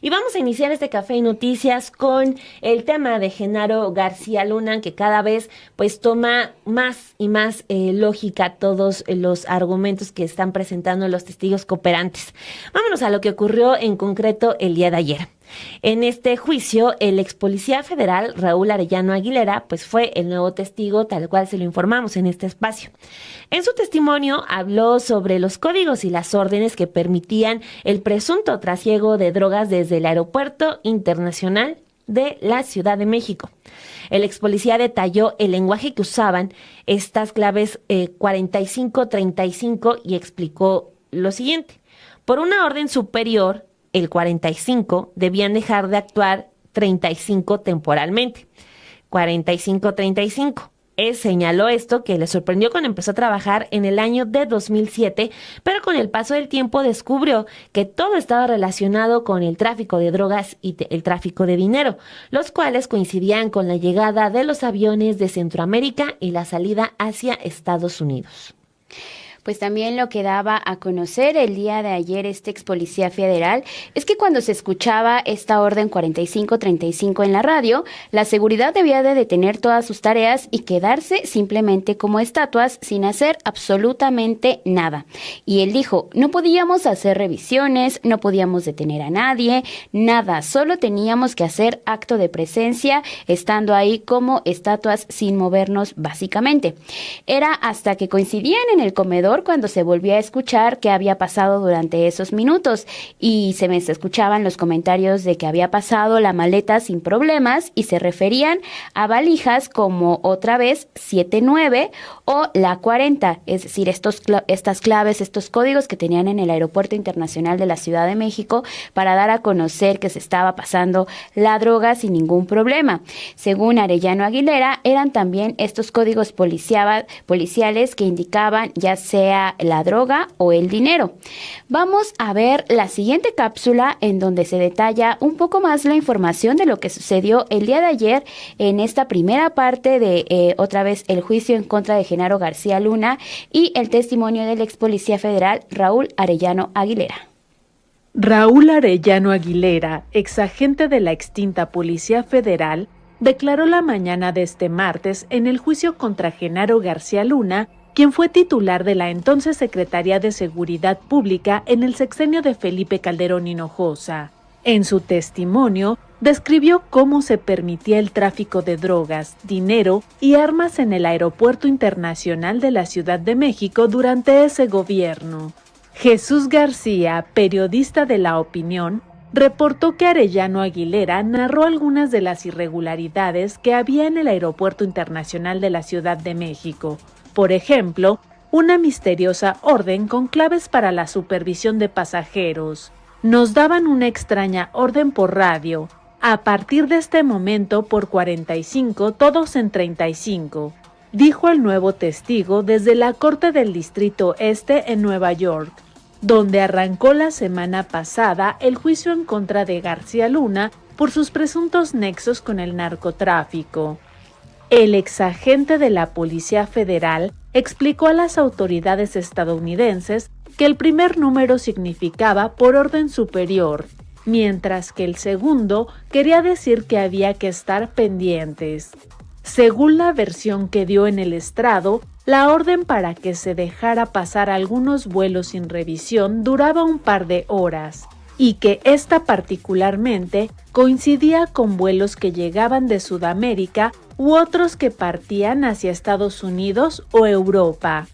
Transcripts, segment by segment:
Y vamos a iniciar este Café y Noticias con el tema de Genaro García Luna, que cada vez pues toma más y más lógica todos los argumentos que están presentando los testigos cooperantes. Vámonos a lo que ocurrió en concreto el día de ayer. En este juicio, el ex policía federal Raúl Arellano Aguilera, pues fue el nuevo testigo, tal cual se lo informamos en este espacio. En su testimonio habló sobre los códigos y las órdenes que permitían el presunto trasiego de drogas desde el Aeropuerto Internacional de la Ciudad de México. El ex policía detalló el lenguaje que usaban estas claves 45-35 y explicó lo siguiente. Por una orden superior, el 45 debían dejar de actuar 35 temporalmente. 45-35. Él señaló esto que le sorprendió cuando empezó a trabajar en el año de 2007, pero con el paso del tiempo descubrió que todo estaba relacionado con el tráfico de drogas y el tráfico de dinero, los cuales coincidían con la llegada de los aviones de Centroamérica y la salida hacia Estados Unidos. Pues también lo que daba a conocer el día de ayer este ex policía federal es que cuando se escuchaba esta orden 45-35 en la radio, la seguridad debía de detener todas sus tareas y quedarse simplemente como estatuas sin hacer absolutamente nada. Y él dijo, no podíamos hacer revisiones, no podíamos detener a nadie, nada, solo teníamos que hacer acto de presencia estando ahí como estatuas sin movernos básicamente. Era hasta que coincidían en el comedor cuando se volvía a escuchar qué había pasado durante esos minutos y se me escuchaban los comentarios de que había pasado la maleta sin problemas y se referían a valijas como otra vez 79 o la 40, es decir, estas claves, estos códigos que tenían en el Aeropuerto Internacional de la Ciudad de México para dar a conocer que se estaba pasando la droga sin ningún problema. Según Arellano Aguilera, eran también estos códigos policiales que indicaban ya sea la droga o el dinero. Vamos a ver la siguiente cápsula en donde se detalla un poco más la información de lo que sucedió el día de ayer en esta primera parte de otra vez el juicio en contra de Genaro García Luna y el testimonio del ex policía federal Raúl Arellano Aguilera. Raúl Arellano Aguilera, ex agente de la extinta Policía Federal, declaró la mañana de este martes en el juicio contra Genaro García Luna, quien fue titular de la entonces Secretaría de Seguridad Pública en el sexenio de Felipe Calderón Hinojosa. En su testimonio, describió cómo se permitía el tráfico de drogas, dinero y armas en el Aeropuerto Internacional de la Ciudad de México durante ese gobierno. Jesús García, periodista de La Opinión, reportó que Arellano Aguilera narró algunas de las irregularidades que había en el Aeropuerto Internacional de la Ciudad de México. Por ejemplo, una misteriosa orden con claves para la supervisión de pasajeros. Nos daban una extraña orden por radio. A partir de este momento, por 45, todos en 35, dijo el nuevo testigo desde la Corte del Distrito Este en Nueva York, donde arrancó la semana pasada el juicio en contra de García Luna por sus presuntos nexos con el narcotráfico. El exagente de la Policía Federal explicó a las autoridades estadounidenses que el primer número significaba por orden superior, mientras que el segundo quería decir que había que estar pendientes. Según la versión que dio en el estrado, la orden para que se dejara pasar algunos vuelos sin revisión duraba un par de horas, y que esta particularmente coincidía con vuelos que llegaban de Sudamérica u otros que partían hacia Estados Unidos o Europa.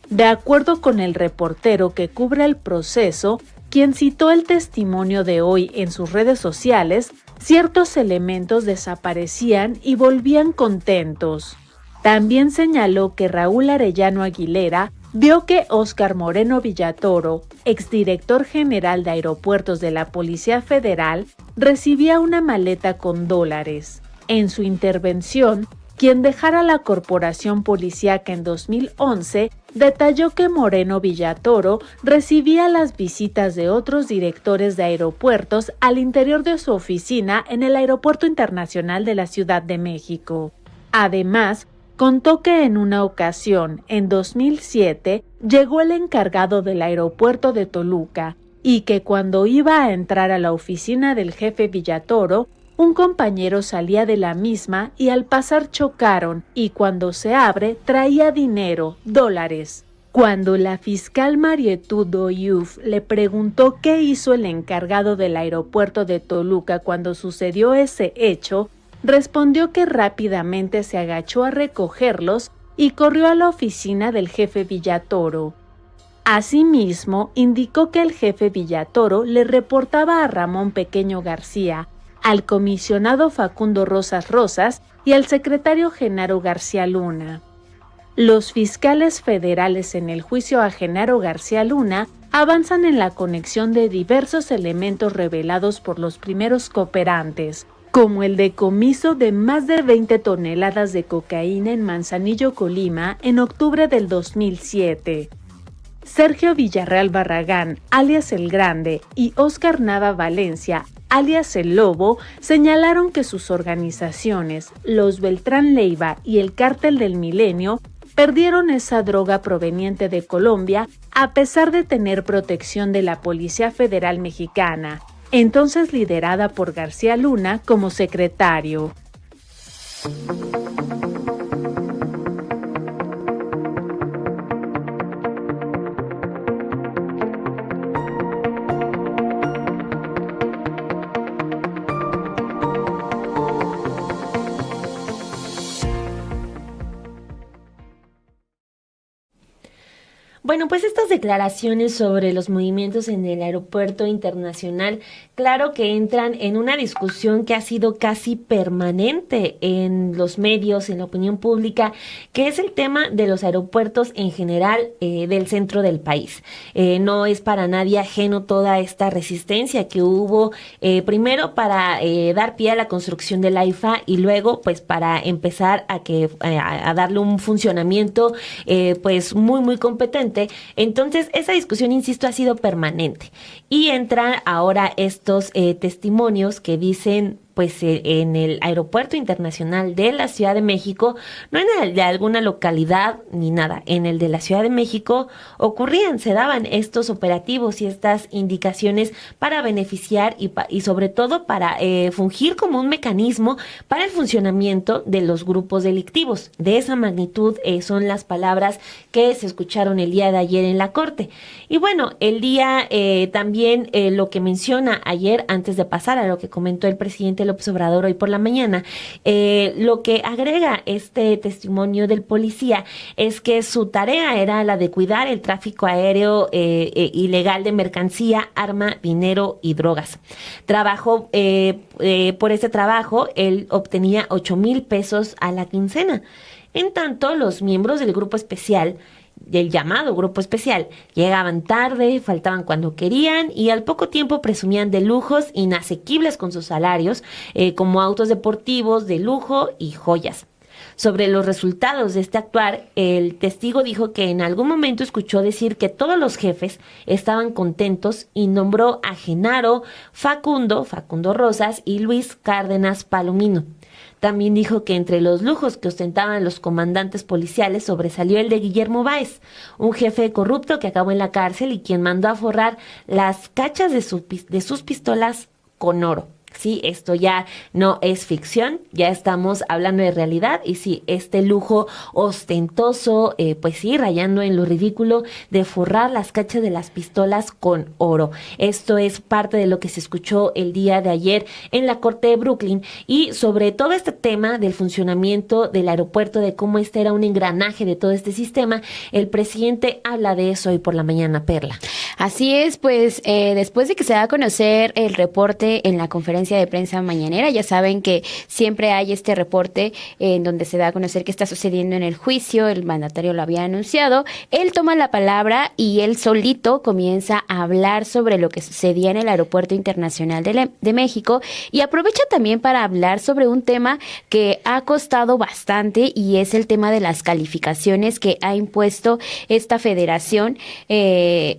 De acuerdo con el reportero que cubre el proceso, quien citó el testimonio de hoy en sus redes sociales, ciertos elementos desaparecían y volvían contentos. También señaló que Raúl Arellano Aguilera vio que Óscar Moreno Villatoro, exdirector general de aeropuertos de la Policía Federal, recibía una maleta con dólares. En su intervención, quien dejara la corporación policíaca en 2011, detalló que Moreno Villatoro recibía las visitas de otros directores de aeropuertos al interior de su oficina en el Aeropuerto Internacional de la Ciudad de México. Además, contó que en una ocasión, en 2007, llegó el encargado del aeropuerto de Toluca, y que cuando iba a entrar a la oficina del jefe Villatoro, un compañero salía de la misma y al pasar chocaron, y cuando se abre traía dinero, dólares. Cuando la fiscal Marietou Doyouf le preguntó qué hizo el encargado del aeropuerto de Toluca cuando sucedió ese hecho, respondió que rápidamente se agachó a recogerlos y corrió a la oficina del jefe Villatoro. Asimismo, indicó que el jefe Villatoro le reportaba a Ramón Pequeño García, al comisionado Facundo Rosas y al secretario Genaro García Luna. Los fiscales federales en el juicio a Genaro García Luna avanzan en la conexión de diversos elementos revelados por los primeros cooperantes, como el decomiso de más de 20 toneladas de cocaína en Manzanillo, Colima, en octubre del 2007. Sergio Villarreal Barragán, alias El Grande, y Óscar Nava Valencia, alias El Lobo, señalaron que sus organizaciones, los Beltrán Leiva y el Cártel del Milenio, perdieron esa droga proveniente de Colombia a pesar de tener protección de la Policía Federal Mexicana, entonces liderada por García Luna como secretario. Bueno, pues estas declaraciones sobre los movimientos en el aeropuerto internacional, claro que entran en una discusión que ha sido casi permanente en los medios, en la opinión pública, que es el tema de los aeropuertos en general del centro del país. No es para nadie ajeno toda esta resistencia que hubo primero para dar pie a la construcción del AIFA y luego pues para empezar a darle un funcionamiento pues muy competente. Entonces, esa discusión, insisto, ha sido permanente. Y entran ahora estos testimonios que dicen, pues en el aeropuerto internacional de la Ciudad de México, no en el de alguna localidad ni nada, en el de la Ciudad de México se daban estos operativos y estas indicaciones para beneficiar y sobre todo para fungir como un mecanismo para el funcionamiento de los grupos delictivos. De esa magnitud son las palabras que se escucharon el día de ayer en la Corte. Y bueno, el día también lo que menciona ayer, antes de pasar a lo que comentó el presidente López Obrador hoy por la mañana, lo que agrega este testimonio del policía es que su tarea era la de cuidar el tráfico aéreo ilegal de mercancía, arma, dinero y drogas. Trabajó, por ese trabajo, él obtenía 8,000 pesos a la quincena. En tanto, los miembros del grupo especial, del llamado grupo especial, llegaban tarde, faltaban cuando querían y al poco tiempo presumían de lujos inasequibles con sus salarios, como autos deportivos de lujo y joyas. Sobre los resultados de este actuar, el testigo dijo que en algún momento escuchó decir que todos los jefes estaban contentos y nombró a Genaro, Facundo Rosas y Luis Cárdenas Palomino. También dijo que entre los lujos que ostentaban los comandantes policiales sobresalió el de Guillermo Báez, un jefe corrupto que acabó en la cárcel y quien mandó a forrar las cachas de sus pistolas con oro. Sí, esto ya no es ficción, ya estamos hablando de realidad y sí, este lujo ostentoso, pues sí, rayando en lo ridículo de forrar las cachas de las pistolas con oro. Esto es parte de lo que se escuchó el día de ayer en la Corte de Brooklyn y sobre todo este tema del funcionamiento del aeropuerto, de cómo este era un engranaje de todo este sistema, el presidente habla de eso hoy por la mañana, Perla. Así es, pues después de que se da a conocer el reporte en la conferencia de prensa mañanera, ya saben que siempre hay este reporte en donde se da a conocer qué está sucediendo en el juicio, el mandatario lo había anunciado, él toma la palabra y él solito comienza a hablar sobre lo que sucedía en el Aeropuerto Internacional de México y aprovecha también para hablar sobre un tema que ha costado bastante y es el tema de las calificaciones que ha impuesto esta federación, la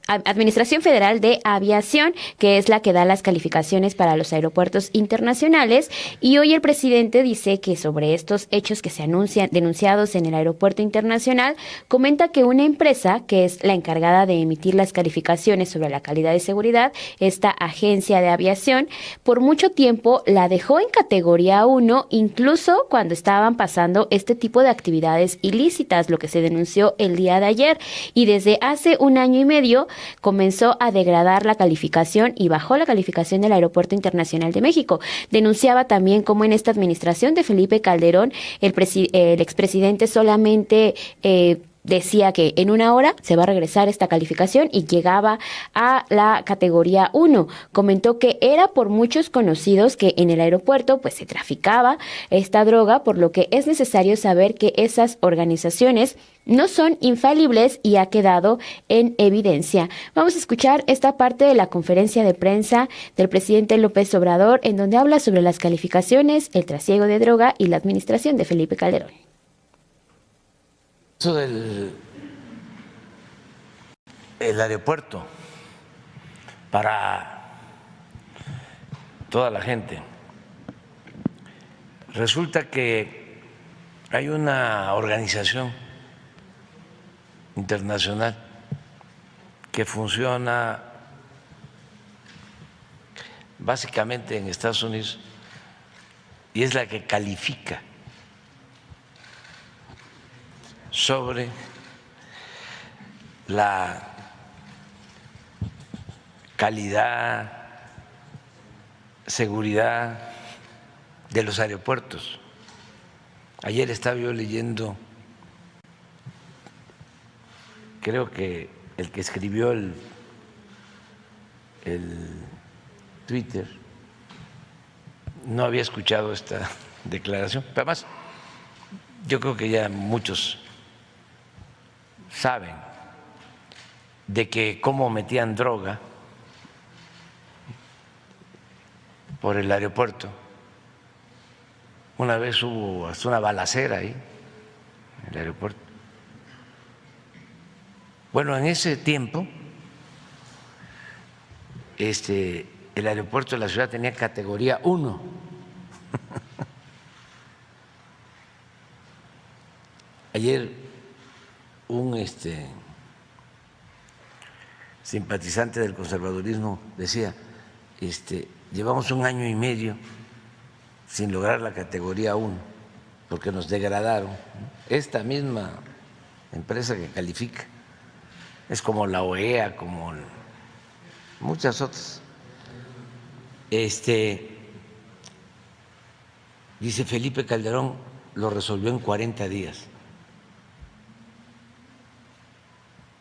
Administración Federal de Aviación, que es la que da da las calificaciones para los aeropuertos internacionales, y hoy el presidente dice que sobre estos hechos que se anuncian denunciados en el aeropuerto internacional, comenta que una empresa que es la encargada de emitir las calificaciones sobre la calidad de seguridad, esta agencia de aviación, por mucho tiempo la dejó en categoría 1, incluso cuando estaban pasando este tipo de actividades ilícitas, lo que se denunció el día de ayer, y desde hace un año y medio comenzó a degradar la calificación y bajó la calificación del Aeropuerto Internacional de México. Denunciaba también cómo en esta administración de Felipe Calderón, el expresidente solamente decía que en una hora se va a regresar esta calificación y llegaba a la categoría 1. Comentó que era por muchos conocidos que en el aeropuerto pues se traficaba esta droga, por lo que es necesario saber que esas organizaciones no son infalibles y ha quedado en evidencia. Vamos a escuchar esta parte de la conferencia de prensa del presidente López Obrador, en donde habla sobre las calificaciones, el trasiego de droga y la administración de Felipe Calderón. Eso del aeropuerto para toda la gente. Resulta que hay una organización internacional que funciona básicamente en Estados Unidos y es la que califica sobre la calidad, seguridad de los aeropuertos. Ayer estaba yo leyendo, creo que el que escribió el Twitter no había escuchado esta declaración. Pero además, yo creo que ya muchos saben de que cómo metían droga por el aeropuerto. Una vez hubo hasta una balacera ahí en el aeropuerto. Bueno, en ese tiempo el aeropuerto de la ciudad tenía categoría 1. Ayer un simpatizante del conservadurismo decía, llevamos un año y medio sin lograr la categoría 1 porque nos degradaron. Esta misma empresa que califica es como la OEA, como muchas otras. Dice Felipe Calderón lo resolvió en 40 días.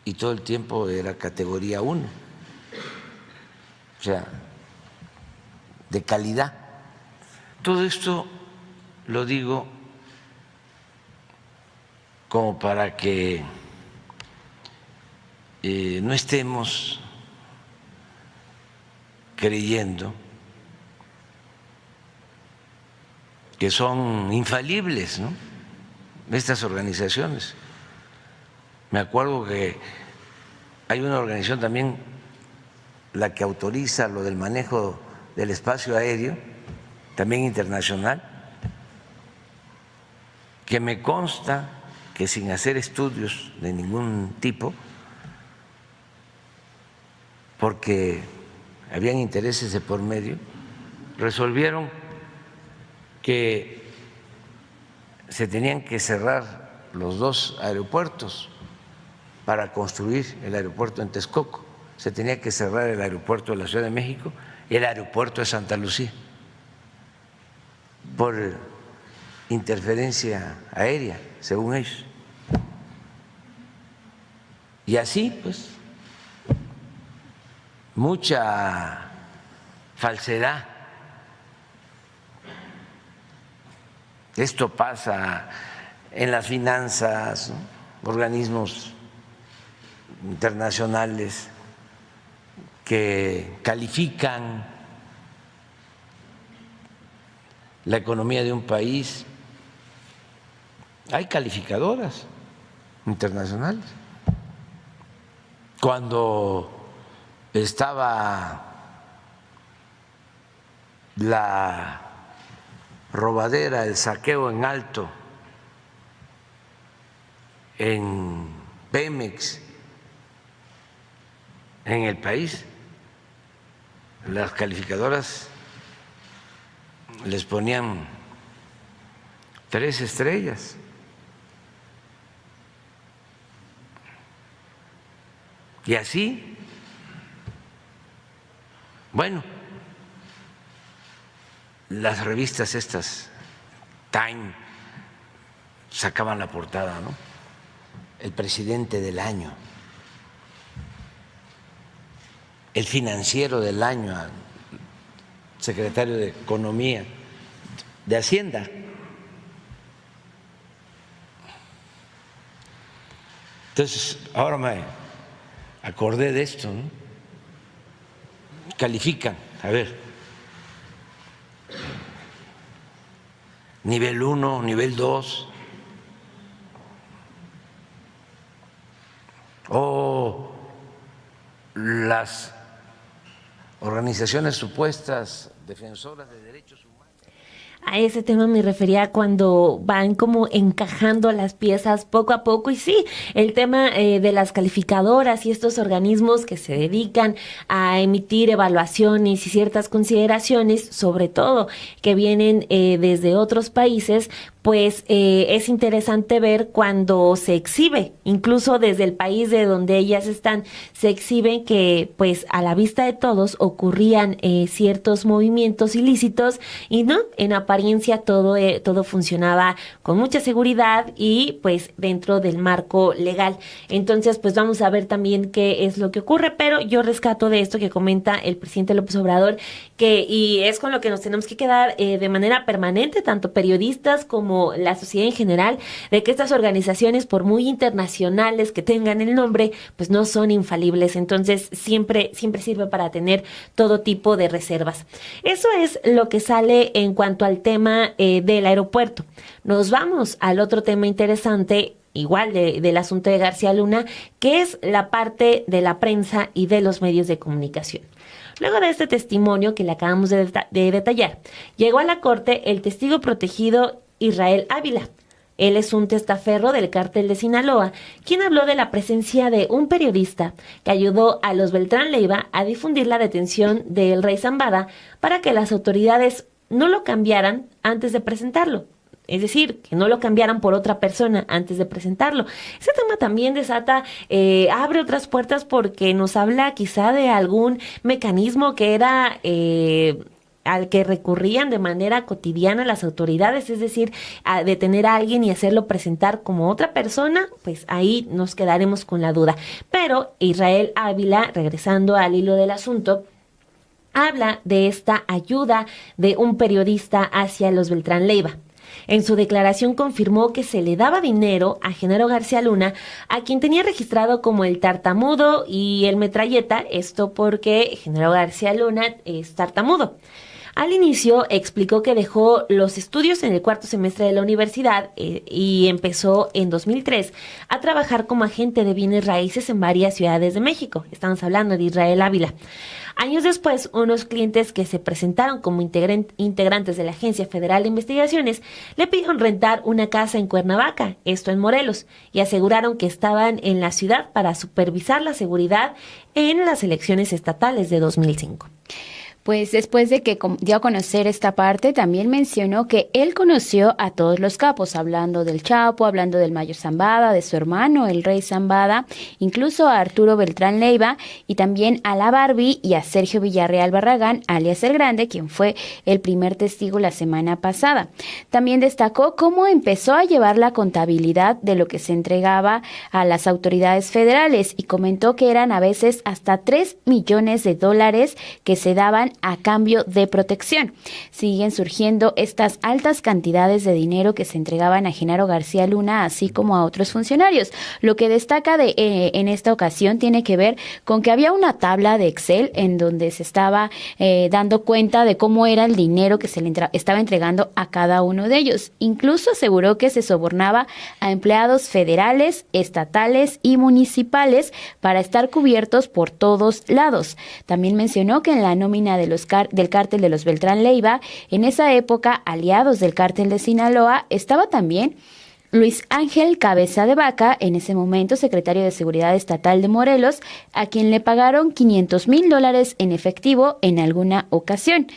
Y todo el tiempo era categoría 1, o sea, de calidad. Todo esto lo digo como para que no estemos creyendo que son infalibles, ¿no?, estas organizaciones. Me acuerdo que hay una organización también, la que autoriza lo del manejo del espacio aéreo, también internacional, que me consta que sin hacer estudios de ningún tipo, porque habían intereses de por medio, resolvieron que se tenían que cerrar los 2 aeropuertos para construir el aeropuerto en Texcoco. Se tenía que cerrar el aeropuerto de la Ciudad de México y el aeropuerto de Santa Lucía por interferencia aérea, según ellos. Y así, pues, mucha falsedad. Esto pasa en las finanzas, ¿no?, organismos internacionales que califican la economía de un país. Hay calificadoras internacionales. Cuando estaba la robadera, el saqueo en alto en Pemex, en el país, las calificadoras les ponían 3 estrellas. Y así, bueno, las revistas estas, Time, sacaban la portada, ¿no? El presidente del año, el financiero del año, secretario de Economía, de Hacienda. Entonces, ahora me acordé de esto, ¿no? Califican, a ver, nivel 1, nivel 2, o las organizaciones supuestas defensoras de derechos humanos. A ese tema me refería cuando van como encajando las piezas poco a poco. Y sí, el tema de las calificadoras y estos organismos que se dedican a emitir evaluaciones y ciertas consideraciones, sobre todo que vienen desde otros países, pues es interesante ver cuando se exhibe, incluso desde el país de donde ellas están, se exhiben que pues a la vista de todos ocurrían ciertos movimientos ilícitos y no, en apariencia todo funcionaba con mucha seguridad y pues dentro del marco legal. Entonces pues vamos a ver también qué es lo que ocurre, pero yo rescato de esto que comenta el presidente López Obrador, y es con lo que nos tenemos que quedar de manera permanente, tanto periodistas como la sociedad en general, de que estas organizaciones, por muy internacionales que tengan el nombre, pues no son infalibles. Entonces siempre sirve para tener todo tipo de reservas. Eso es lo que sale en cuanto al tema del aeropuerto. Nos vamos al otro tema interesante, igual del asunto de García Luna, que es la parte de la prensa y de los medios de comunicación. Luego de este testimonio que le acabamos de detallar, llegó a la corte el testigo protegido Israel Ávila. Él es un testaferro del cártel de Sinaloa, quien habló de la presencia de un periodista que ayudó a los Beltrán Leiva a difundir la detención del rey Zambada para que las autoridades no lo cambiaran antes de presentarlo. Es decir, que no lo cambiaran por otra persona antes de presentarlo. Ese tema también abre otras puertas porque nos habla quizá de algún mecanismo que era al que recurrían de manera cotidiana las autoridades, es decir, a detener a alguien y hacerlo presentar como otra persona, pues ahí nos quedaremos con la duda. Pero Israel Ávila, regresando al hilo del asunto, habla de esta ayuda de un periodista hacia los Beltrán Leiva. En su declaración confirmó que se le daba dinero a Genaro García Luna, a quien tenía registrado como el tartamudo y el metralleta, esto porque Genaro García Luna es tartamudo. Al inicio explicó que dejó los estudios en el 4º semestre de la universidad y empezó en 2003 a trabajar como agente de bienes raíces en varias ciudades de México. Estamos hablando de Israel Ávila. Años después, unos clientes que se presentaron como integrantes de la Agencia Federal de Investigaciones le pidieron rentar una casa en Cuernavaca, esto en Morelos, y aseguraron que estaban en la ciudad para supervisar la seguridad en las elecciones estatales de 2005. Pues después de que dio a conocer esta parte, también mencionó que él conoció a todos los capos, hablando del Chapo, hablando del Mayor Zambada, de su hermano, el Rey Zambada, incluso a Arturo Beltrán Leiva y también a la Barbie y a Sergio Villarreal Barragán, alias El Grande, quien fue el primer testigo la semana pasada. También destacó cómo empezó a llevar la contabilidad de lo que se entregaba a las autoridades federales y comentó que eran a veces hasta $3 millones que se daban a cambio de protección. Siguen surgiendo estas altas cantidades de dinero que se entregaban a Genaro García Luna, así como a otros funcionarios. Lo que destaca en esta ocasión tiene que ver con que había una tabla de Excel en donde se estaba dando cuenta de cómo era el dinero que se le estaba entregando a cada uno de ellos. Incluso aseguró que se sobornaba a empleados federales, estatales y municipales para estar cubiertos por todos lados. También mencionó que en la nómina del cártel de los Beltrán Leiva. En esa época, aliados del cártel de Sinaloa, estaba también Luis Ángel Cabeza de Vaca, en ese momento secretario de Seguridad Estatal de Morelos, a quien le pagaron $500,000 en efectivo en alguna ocasión.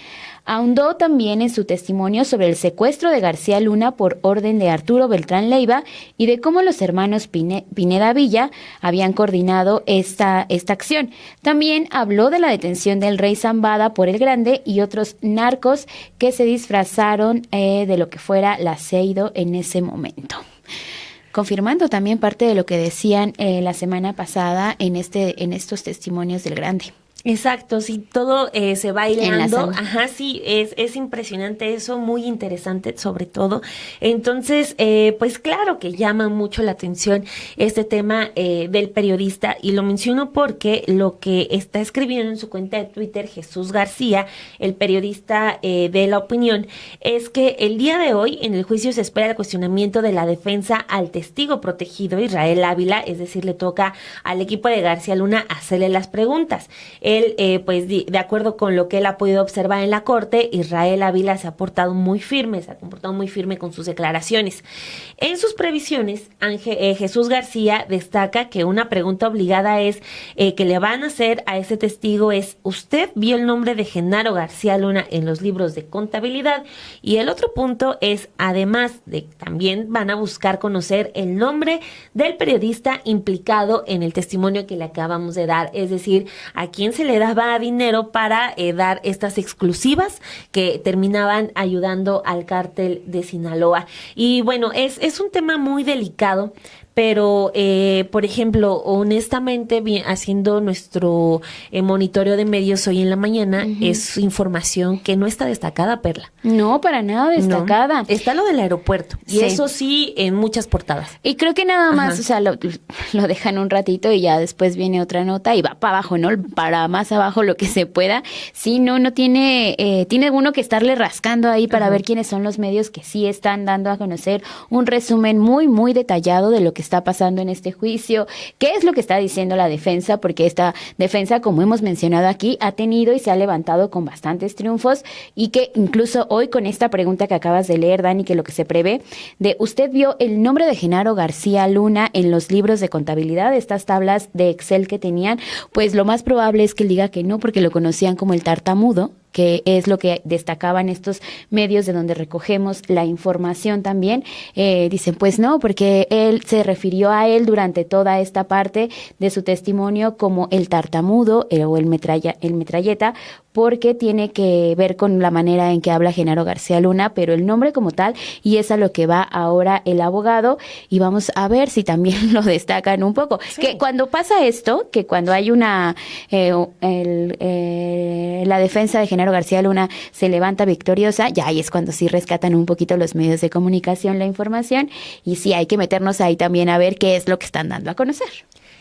Ahondó también en su testimonio sobre el secuestro de García Luna por orden de Arturo Beltrán Leiva y de cómo los hermanos Pineda Villa habían coordinado esta acción. También habló de la detención del rey Zambada por el Grande y otros narcos que se disfrazaron de lo que fuera la Seido en ese momento. Confirmando también parte de lo que decían la semana pasada en estos testimonios del Grande. Exacto, sí, todo se va hilando. Ajá, sí, es impresionante eso, muy interesante sobre todo. Entonces, pues claro que llama mucho la atención este tema del periodista, y lo menciono porque lo que está escribiendo en su cuenta de Twitter Jesús García, el periodista de La Opinión, es que el día de hoy en el juicio se espera el cuestionamiento de la defensa al testigo protegido Israel Ávila, es decir, le toca al equipo de García Luna hacerle las preguntas. Él, pues de acuerdo con lo que él ha podido observar en la corte, Israel Ávila se ha comportado muy firme con sus declaraciones. En sus previsiones, Jesús García destaca que una pregunta obligada es que le van a hacer a ese testigo es: ¿usted vio el nombre de Genaro García Luna en los libros de contabilidad? Y el otro punto es, además de también van a buscar conocer el nombre del periodista implicado en el testimonio que le acabamos de dar, es decir, a quién se le daba dinero para dar estas exclusivas que terminaban ayudando al cártel de Sinaloa. Y bueno, es un tema muy delicado, pero, por ejemplo, honestamente, haciendo nuestro monitoreo de medios hoy en la mañana, es información que no está destacada, Perla. No, para nada destacada. No. Está lo del aeropuerto, y eso sí, en muchas portadas. Y creo que nada más, o sea, lo dejan un ratito y ya después viene otra nota y va para abajo, ¿no? Para más abajo lo que se pueda. Sí, no tiene uno que estarle rascando ahí para ver quiénes son los medios que sí están dando a conocer un resumen muy, muy detallado de lo que está pasando en este juicio, qué es lo que está diciendo la defensa, porque esta defensa, como hemos mencionado aquí, ha tenido y se ha levantado con bastantes triunfos, y que incluso hoy con esta pregunta que acabas de leer, Dani, que lo que se prevé de ¿usted vio el nombre de Genaro García Luna en los libros de contabilidad, estas tablas de Excel que tenían? Pues lo más probable es que él diga que no, porque lo conocían como el tartamudo, que es lo que destacaban estos medios de donde recogemos la información también. Dicen, pues no, porque él se refirió a él durante toda esta parte de su testimonio como el tartamudo o el metralleta, porque tiene que ver con la manera en que habla Genaro García Luna, pero el nombre como tal, y es a lo que va ahora el abogado, y vamos a ver si también lo destacan un poco. Sí. Que cuando pasa esto, que cuando hay la defensa de Genaro García Luna se levanta victoriosa, ya ahí es cuando sí rescatan un poquito los medios de comunicación la información, y sí hay que meternos ahí también a ver qué es lo que están dando a conocer.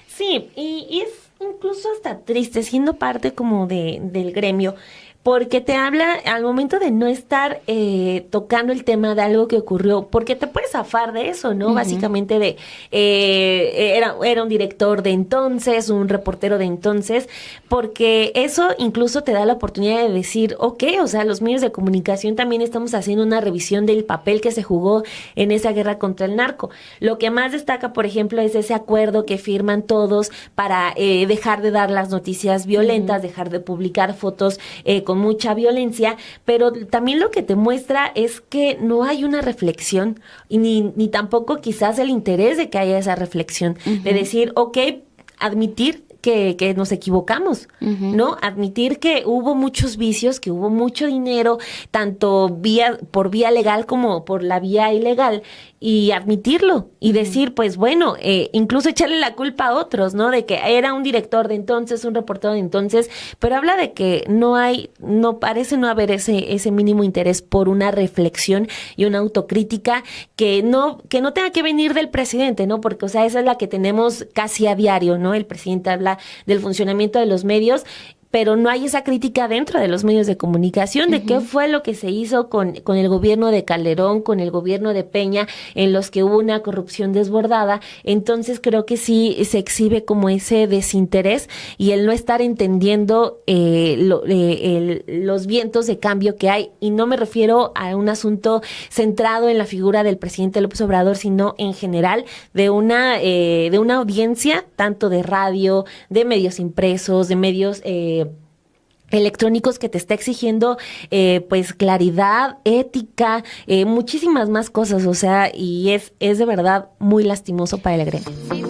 Sí, y es incluso hasta triste, siendo parte como del gremio, porque te habla al momento de no estar tocando el tema de algo que ocurrió, porque te puedes zafar de eso, ¿no? Básicamente de era un director de entonces, un reportero de entonces, porque eso incluso te da la oportunidad de decir, o sea, los medios de comunicación también estamos haciendo una revisión del papel que se jugó en esa guerra contra el narco. Lo que más destaca, por ejemplo, es ese acuerdo que firman todos para dejar de dar las noticias violentas, dejar de publicar fotos con mucha violencia, pero también lo que te muestra es que no hay una reflexión, y ni tampoco quizás el interés de que haya esa reflexión, de decir, admitir que nos equivocamos, ¿no? Admitir que hubo muchos vicios, que hubo mucho dinero, tanto por vía legal como por la vía ilegal, y admitirlo y decir, pues bueno, incluso echarle la culpa a otros, ¿no? De que era un director de entonces, un reportero de entonces, pero habla de que no parece no haber ese mínimo interés por una reflexión y una autocrítica que no tenga que venir del presidente, ¿no? Porque, o sea, esa es la que tenemos casi a diario, ¿no? El presidente habla del funcionamiento de los medios, pero no hay esa crítica dentro de los medios de comunicación de qué fue lo que se hizo con el gobierno de Calderón, con el gobierno de Peña, en los que hubo una corrupción desbordada. Entonces creo que sí se exhibe como ese desinterés y el no estar entendiendo los vientos de cambio que hay. Y no me refiero a un asunto centrado en la figura del presidente López Obrador, sino en general de una audiencia, tanto de radio, de medios impresos, de medios electrónicos, que te está exigiendo pues claridad, ética, muchísimas más cosas, o sea, y es de verdad muy lastimoso para el gremio.